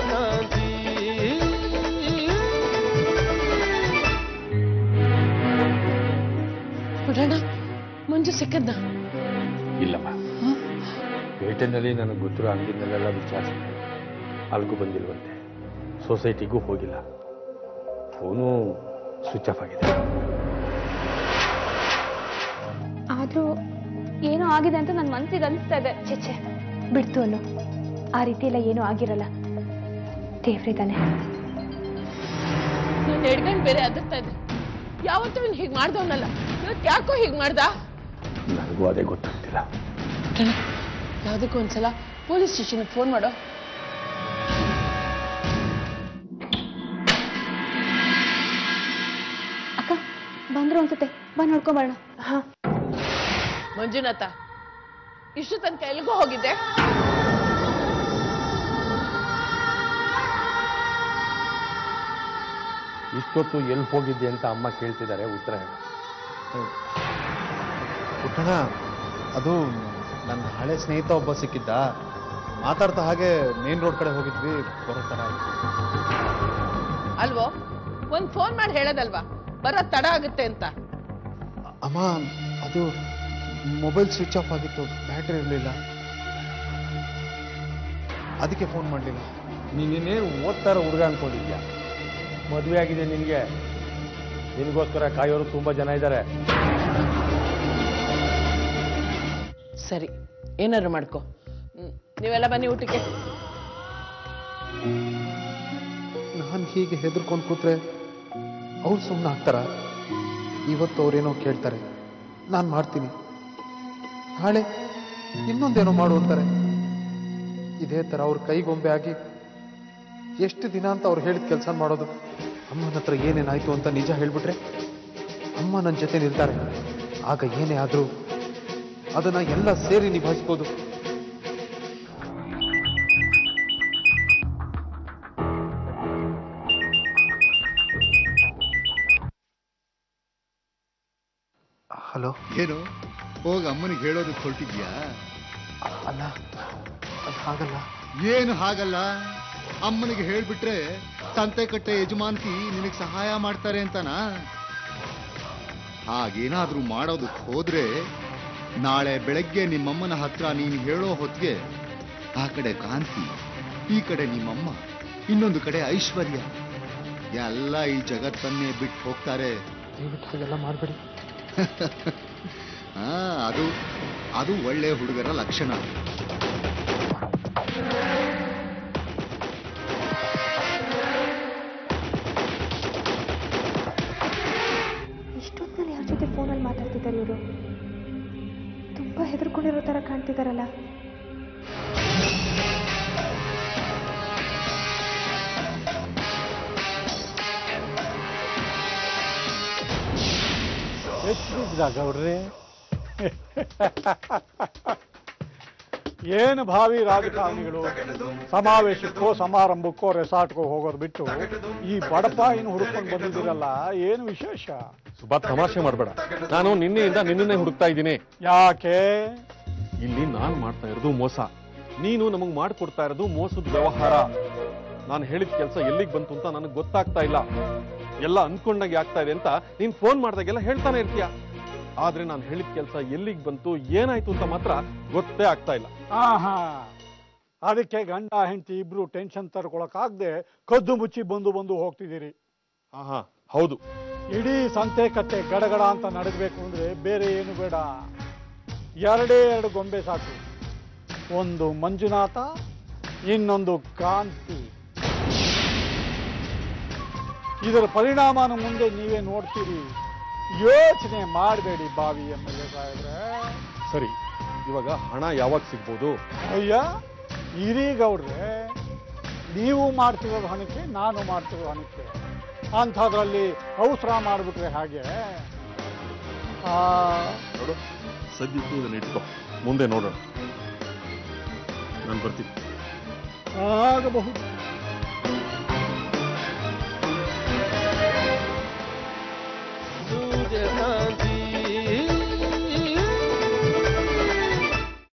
ಶಾಂತಿ. ಪುರಾಣ ಮಂಜು ಸಿಕ್ಕದ್ನ? ಇಲ್ಲಮ್ಮ, ಪೇಟೆನಲ್ಲಿ ನನಗೆ ಗೊತ್ತಿರೋ ಅಂಗಡಿನಲ್ಲೆಲ್ಲ ವಿಚಾರಿಸಿದೆ, ಅಲ್ಗೂ ಬಂದಿಲ್ವಂತೆ, ಸೊಸೈಟಿಗೂ ಹೋಗಿಲ್ಲ, ಫೋನು ಸ್ವಿಚ್ ಆಫ್ ಆಗಿದೆ. ಆದ್ರೂ ಏನೋ ಆಗಿದೆ ಅಂತ ನನ್ನ ಮನ್ಸಿಗೆ ಅನಿಸ್ತಾ ಇದೆ. ಛೆ ಬಿಡ್ತು ಅನ್ನು, ಆ ರೀತಿ ಎಲ್ಲ ಏನೂ ಆಗಿರಲ್ಲ, ದೇವ್ರಿದ್ದಾನೆ. ನನ್ನ ಎಡ್ಗಂಡ್ ಬೇರೆ ಅದರ್ತಾ ಇದೆ. ಯಾವತ್ತೂ ಇವ್ನು ಹೀಗೆ ಮಾಡ್ದವನಲ್ಲ, ಇವತ್ತು ಯಾಕೋ ಹೀಗೆ ಮಾಡ್ದ? ನನಗೂ ಅದೇ ಗೊತ್ತಾಗ್ತಿಲ್ಲ. ಯಾವುದಕ್ಕೂ ಒಂದ್ಸಲ ಪೊಲೀಸ್ ಸ್ಟೇಷನ್ಗೆ ಫೋನ್ ಮಾಡೋ. ಅಕ್ಕ ಬಂದ್ರು ಅನ್ಸುತ್ತೆ, ಬಾ ನೋಡ್ಕೊಂಬರೋಣ. ಹಾ ಮಂಜುನಾಥ, ಇಷ್ಟು ತನಕ ಎಲ್ಲಿಗೋ ಹೋಗಿದ್ದೆ? ಇಷ್ಟೊತ್ತು ಎಲ್ಲಿ ಹೋಗಿದ್ದೆ ಅಂತ ಅಮ್ಮ ಕೇಳ್ತಿದ್ದಾರೆ, ಉತ್ತರ ಹೇಳು. ಪುಟ್ಟಣ, ಅದು ನನ್ನ ಹಳೆ ಸ್ನೇಹಿತ ಒಬ್ಬ ಸಿಕ್ಕಿದ್ದ, ಮಾತಾಡ್ತಾ ಹಾಗೆ ಮೇನ್ ರೋಡ್ ಕಡೆ ಹೋಗಿದ್ವಿ, ಬರೋ ಥರ ಆಯ್ತು. ಅಲ್ವೋ, ಒಂದ್ ಫೋನ್ ಮಾಡಿ ಹೇಳೋದಲ್ವಾ ಬರೋ ತಡ ಆಗುತ್ತೆ ಅಂತ? ಅಮ್ಮ, ಅದು ಮೊಬೈಲ್ ಸ್ವಿಚ್ ಆಫ್ ಆಗಿತ್ತು, ಬ್ಯಾಟ್ರಿ ಇರಲಿಲ್ಲ, ಅದಕ್ಕೆ ಫೋನ್ ಮಾಡಲಿಲ್ಲ. ನೀನೇನು ಓದ್ತಾರ ಹುಡುಗ ಅನ್ಕೊಂಡಿದ್ಯಾ? ಮದುವೆ ಆಗಿದೆ ನಿನಗೆ, ನಿನಗೋಸ್ಕರ ಕಾಯೋರು ತುಂಬಾ ಜನ ಇದ್ದಾರೆ. ಸರಿ, ಏನಾದ್ರು ಮಾಡ್ಕೊ. ನೀವೆಲ್ಲ ಬನ್ನಿ ಊಟಕ್ಕೆ. ನಾನು ಹೀಗೆ ಹೆದರ್ಕೊಂಡು ಕೂತ್ರೆ ಅವ್ರು ಸುಮ್ಮನೆ ಆಗ್ತಾರ? ಇವತ್ತು ಅವ್ರೇನೋ ಕೇಳ್ತಾರೆ, ನಾನು ಮಾಡ್ತೀನಿ, ನಾಳೆ ಇನ್ನೊಂದೇನೋ ಮಾಡು ಅಂತಾರೆ. ಇದೇ ಥರ ಅವ್ರ ಕೈಗೊಂಬೆ ಆಗಿ ಎಷ್ಟು ದಿನ ಅಂತ ಅವ್ರು ಹೇಳಿದ ಕೆಲಸ ಮಾಡೋದು? ಅಮ್ಮನ ಹತ್ರ ಏನೇನಾಯ್ತು ಅಂತ ನಿಜ ಹೇಳ್ಬಿಟ್ರೆ ಅಮ್ಮ ನನ್ನ ಜೊತೆ ನಿಲ್ತಾರೆ. ಆಗ ಏನೇ ಆದರೂ ಅದನ್ನ ಎಲ್ಲ ಸೇರಿ ನಿಭಾಯಿಸ್ಬೋದು. ಹಲೋ. ಏನು ಹೋಗ ಅಮ್ಮನಿಗೆ ಹೇಳೋದಕ್ಕೆ ಹೊರಟಿದ್ಯಾ? ಅಲ್ಲ, ಅದು ಹಾಗಲ್ಲ. ಏನು ಹಾಗಲ್ಲ? ಅಮ್ಮನಿಗೆ ಹೇಳ್ಬಿಟ್ರೆ ಸಂತೆಕಟ್ಟೆ ಯಜಮಾನ್ತಿ ನಿನಗೆ ಸಹಾಯ ಮಾಡ್ತಾರೆ ಅಂತನಾ? ಹಾಗೇನಾದ್ರೂ ಮಾಡೋದಕ್ಕೆ ಹೋದ್ರೆ ನಾಳೆ ಬೆಳಗ್ಗೆ ನಿಮ್ಮಮ್ಮನ ಹತ್ರ ನೀನು ಹೇಳೋ ಹೊತ್ತಿಗೆ ಆ ಕಡೆ ಕಾಂತಿ, ಈ ಕಡೆ ನಿಮ್ಮಮ್ಮ, ಇನ್ನೊಂದು ಕಡೆ ಐಶ್ವರ್ಯ ಎಲ್ಲ ಈ ಜಗತ್ತನ್ನೇ ಬಿಟ್ಟು ಹೋಗ್ತಾರೆ. ಹಾಗೆಲ್ಲ ಮಾಡಬೇಡಿ. ಅದು ಒಳ್ಳೆ ಹುಡುಗರ ಲಕ್ಷಣ. ಇಷ್ಟೊತ್ತಿನಲ್ಲಿ ಯಾರ ಜೊತೆ ಫೋನಲ್ಲಿ ಮಾತಾಡ್ತಿದ್ದಾರೆ ಇವರು? ತುಂಬಾ ಹೆದರ್ಕೊಂಡಿರೋ ತರ ಕಾಣ್ತಿದಾರಲ್ಲ. ಗೌಡ್ರೆ, ಏನು ಭಾವಿ ರಾಜಕಾರಣಿಗಳು ಸಮಾವೇಶಕ್ಕೋ ಸಮಾರಂಭಕ್ಕೋ ರೆಸಾರ್ಟ್ಗೋ ಹೋಗೋದು ಬಿಟ್ಟು ಈ ಬಡಪಾಯಿನ ಹುಡುಕೊಂಡು ಬಂದಿದ್ದೀರಲ್ಲ, ಏನು ವಿಶೇಷ? ಸುಬಾ, ತಮಾಷೆ ಮಾಡಬೇಡ. ನಾನು ನಿನ್ನೆಯಿಂದ ಹುಡುಕ್ತಾ ಇದ್ದೀನಿ. ಯಾಕೆ? ಇಲ್ಲಿ ನಾನು ಮಾಡ್ತಾ ಇರೋದು ಮೋಸ, ನೀನು ನಮಗ್ ಮಾಡ್ಕೊಡ್ತಾ ಇರೋದು ಮೋಸದ ವ್ಯವಹಾರ. ನಾನು ಹೇಳಿದ ಕೆಲಸ ಎಲ್ಲಿಗೆ ಬಂತು ಅಂತ ನನಗೆ ಗೊತ್ತಾಗ್ತಾ ಇಲ್ಲ. ಎಲ್ಲ ಅನ್ಕೊಂಡಾಗೆ ಆಗ್ತಾ ಇದೆ ಅಂತ ನೀನ್ ಫೋನ್ ಮಾಡಿದಾಗೆಲ್ಲ ಹೇಳ್ತಾನೆ ಇರ್ತೀಯ. ಆದ್ರೆ ನಾನು ಹೇಳಿದ ಕೆಲಸ ಎಲ್ಲಿಗೆ ಬಂತು, ಏನಾಯ್ತು ಅಂತ ಮಾತ್ರ ಗೊತ್ತೇ ಆಗ್ತಾ ಇಲ್ಲ. ಅದಕ್ಕೆ ಗಂಡ ಹೆಂಡತಿ ಇಬ್ರು ಟೆನ್ಷನ್ ತಡ್ಕೊಳಕಾಗ್ದೆ ಕದ್ದು ಮುಚ್ಚಿ ಬಂದು ಹೋಗ್ತಿದ್ದೀರಿ. ಹೌದು. ಇಡೀ ಸಂತೆ ಕಟ್ಟೆ ಗಡಗಡ ಅಂತ ನಡಗಬೇಕು ಅಂದ್ರೆ ಬೇರೆ ಏನು ಬೇಡ, ಎರಡೇ ಎರಡು ಗೊಂಬೆ ಸಾಕು. ಒಂದು ಮಂಜುನಾಥ, ಇನ್ನೊಂದು ಕಾಂತಿ. ಇದರ ಪರಿಣಾಮನ ಮುಂದೆ ನೀವೇ ನೋಡ್ತೀರಿ. ಯೋಚನೆ ಮಾಡಬೇಡಿ ಬಾವಿ ಎಮ್ಮೆಲ್ಲೆ ಸಾಹೇಬ್ರೆ. ಸರಿ, ಇವಾಗ ಹಣ ಯಾವಾಗ ಸಿಗ್ಬೋದು? ಅಯ್ಯ ಇರೀ ಗೌಡ್ರೆ, ನೀವು ಮಾಡ್ತಿರೋದು ಹಣಕ್ಕೆ, ನಾನು ಮಾಡ್ತಿರೋ ಹಣಕ್ಕೆ, ಅಂಥದ್ರಲ್ಲಿ ಅವಸರ ಮಾಡಿಬಿಟ್ರೆ ಹಾಗೆ. ನೋಡು, ಸದ್ಯಕ್ಕೆ ಇದನ್ನ ಇಟ್ಕೋ, ಮುಂದೆ ನೋಡೋಣ. ನಾನು ಬರ್ತೀನಿ. ಆಗಬಹುದು.